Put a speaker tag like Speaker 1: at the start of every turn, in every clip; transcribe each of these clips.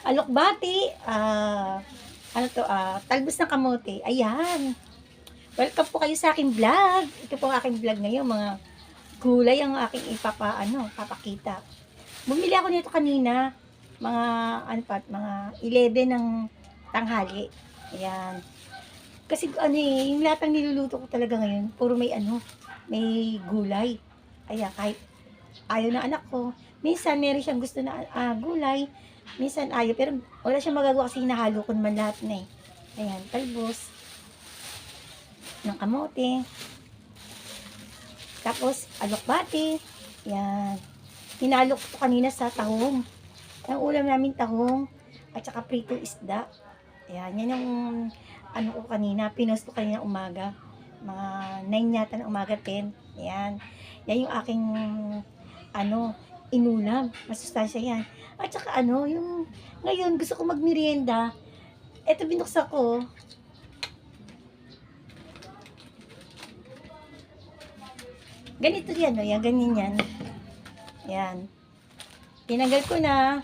Speaker 1: Alokbati, ano to, talbos ng kamote. Ayan. Welcome po kayo sa aking vlog. Ito po ang aking vlog ngayon. Mga gulay ang aking papakita. Bumili ako nito kanina. Mga 11 ng tanghali. Ayan. Kasi yung lahat ng niluluto ko talaga ngayon, puro may gulay. Ayan, kahit ayaw na anak ko. Minsan, meron siyang gusto na gulay. Minsan ayaw, pero wala siyang magagawa kasi hinahalo ko naman lahat na eh. Ayan, talbos ng kamote. Tapos, alokbati. Ayan. Hinalo ko kanina sa tahong. Ang ulam namin tahong at saka prito isda. Ayan, yan yung ko kanina, pinost ko kanina umaga. Mga 9 yata ng umaga, 10. Ayan. Yan yung aking inulam. Masustansya yan. At saka yung ngayon gusto ko magmerienda. Ito binuksan ko. Ganito yan, no? Yan, ganyan yan. Yan. Tinanggal ko na.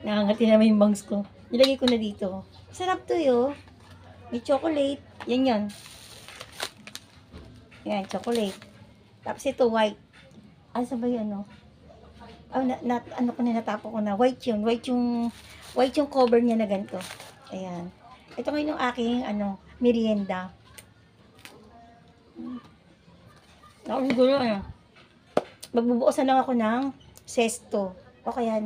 Speaker 1: Nakangati naman yung bangs ko. Nilagay ko na dito. Sarap to yo. May chocolate. Yan yan. Yan, chocolate. Tapos ito, white. Asa ba yun, ano? Natapo ko na. White yun. White yung cover niya na ganito. Ayan. Ito ngayon yung aking, merienda. Gulo, magbubuosan lang ako ng sesto. O kaya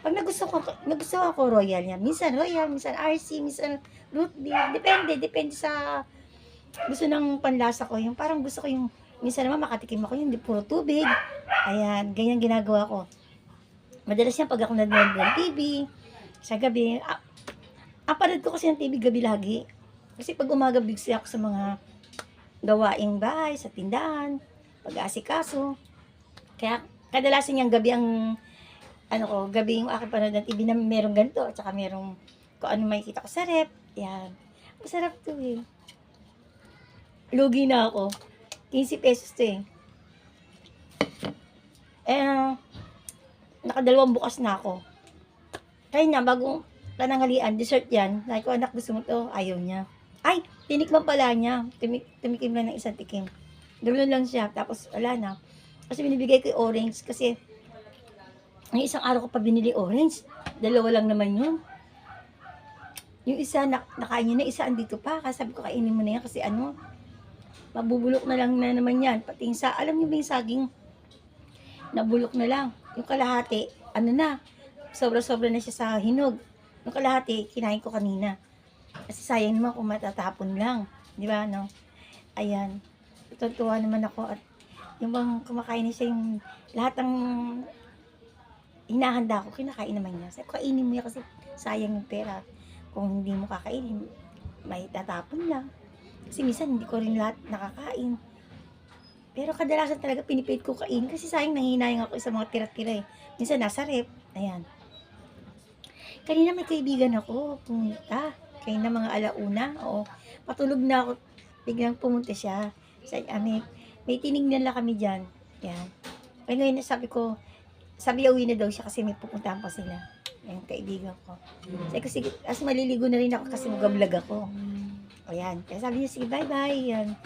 Speaker 1: pag nagustuhan ko royal yan. Minsan royal, minsan RC, minsan root beer. Depende sa gusto ng panlasa ko. Yung parang gusto ko yung, minsan naman makatikim ako yung puro tubig. Ayan, ganyan ginagawa ko. Madalas yan pag ako nanonood ng TV, sa gabi. Apanood ko kasi ng TV gabi lagi. Kasi pag umaga busy ako sa mga gawaing bahay, sa tindahan, pag-aasikaso. Kaya kadalasan yung gabi ang gabi yung aking panood ng TV na merong ganito, at saka merong kung ano makikita ko sa rep. Yan. Masarap to eh. Lugi na ako. 15 pesos to eh. Nakadalawang bukas na ako. Kaya na, bagong pananghalian, dessert yan. Sabi ko, anak, gusto mo to? Ayaw niya. Ay, tinikman pala niya. Tumikim lang ng isang tikim. Gawin lang siya. Tapos, wala na. Kasi binibigay ko yung orange. Kasi, ng isang araw ko pa binili orange. Dalawa lang naman yun. Yung isa, nakain niya na, isa andito pa. Kasi sabi ko, kainin mo na yan. Kasi mabubulok na lang na naman yan. Pati yung alam niyo ba yung saging? Nabulok na lang. Yung kalahati, sobra-sobra na siya sa hinog. Yung kalahati, kinain ko kanina. Kasi sayang naman kung matatapon lang. Di ba, no? Ayan. Tutuwa naman ako. At yung bang kumakain na siya, yung lahat ng hinahanda ko, kinakain naman niya. Sabi ko, kainin mo yan kasi sayang yung pera. Kung hindi mo kakainin, may tatapon lang. Kasi minsan, hindi ko rin lahat nakakain. Pero kadalasan talaga pinipid ko kain kasi sayang nanghihinayang ako sa mga tira-tira eh. Minsan nasa rep. Ayan. Kanina may kaibigan ako, pumunta. Kanina mga alauna. Oo. Patulog na ako. Biglang pumunta siya. May tinignan lang kami dyan. Ayan. Kaya ngayon sabi uwi na daw siya kasi may pupuntahan pa sila. Ayan, kaibigan ko. Sabi ko, sige, as maliligo na rin ako kasi mag-vlog ako. Ayan. Kaya sabi niya, sige, bye-bye. Ayan.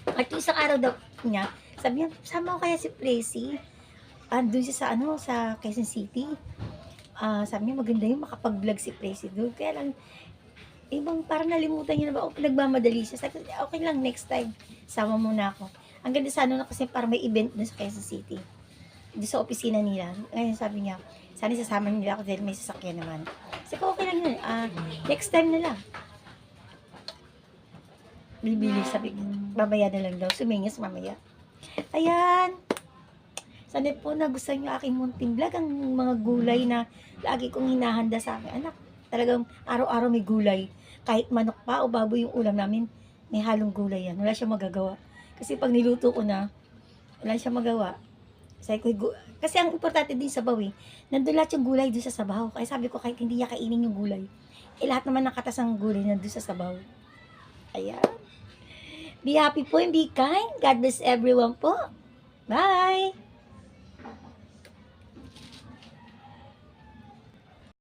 Speaker 1: At yung isang araw daw niya, sabi niya, sama ko kaya si Preci. Doon siya sa Quezon City. Sabi niya, maganda yung makapag-vlog si Preci doon. Kaya lang, parang nalimutan niya na ba, o nagmamadali siya. Sabi ko, okay lang, next time, sama muna ako. Ang ganda na kasi parang may event doon sa Quezon City. Doon sa opisina nila. Ngayon sabi niya, sana sasama nila ako dahil may sasakyan naman. Sabi ko, okay lang yun. Next time na lang. Bibili, sabi ko, babaya na lang daw. Sumingis mamaya. Ayan. Sana po nagustuhan nyo aking munting vlog. Ang mga gulay na lagi kong hinahanda sa akin. Anak, talagang araw-araw may gulay. Kahit manok pa o baboy yung ulam namin, may halong gulay yan. Wala siyang magagawa. Kasi pag niluto ko na, wala siyang magawa. Kasi ang importante din sa bawi, nandun lahat yung gulay doon sa sabaw. Kaya sabi ko, kahit hindi niya kainin yung gulay, lahat naman ng katasang gulay nandun sa sabaw. Ayan. Be happy po and be kind. God bless everyone po. Bye!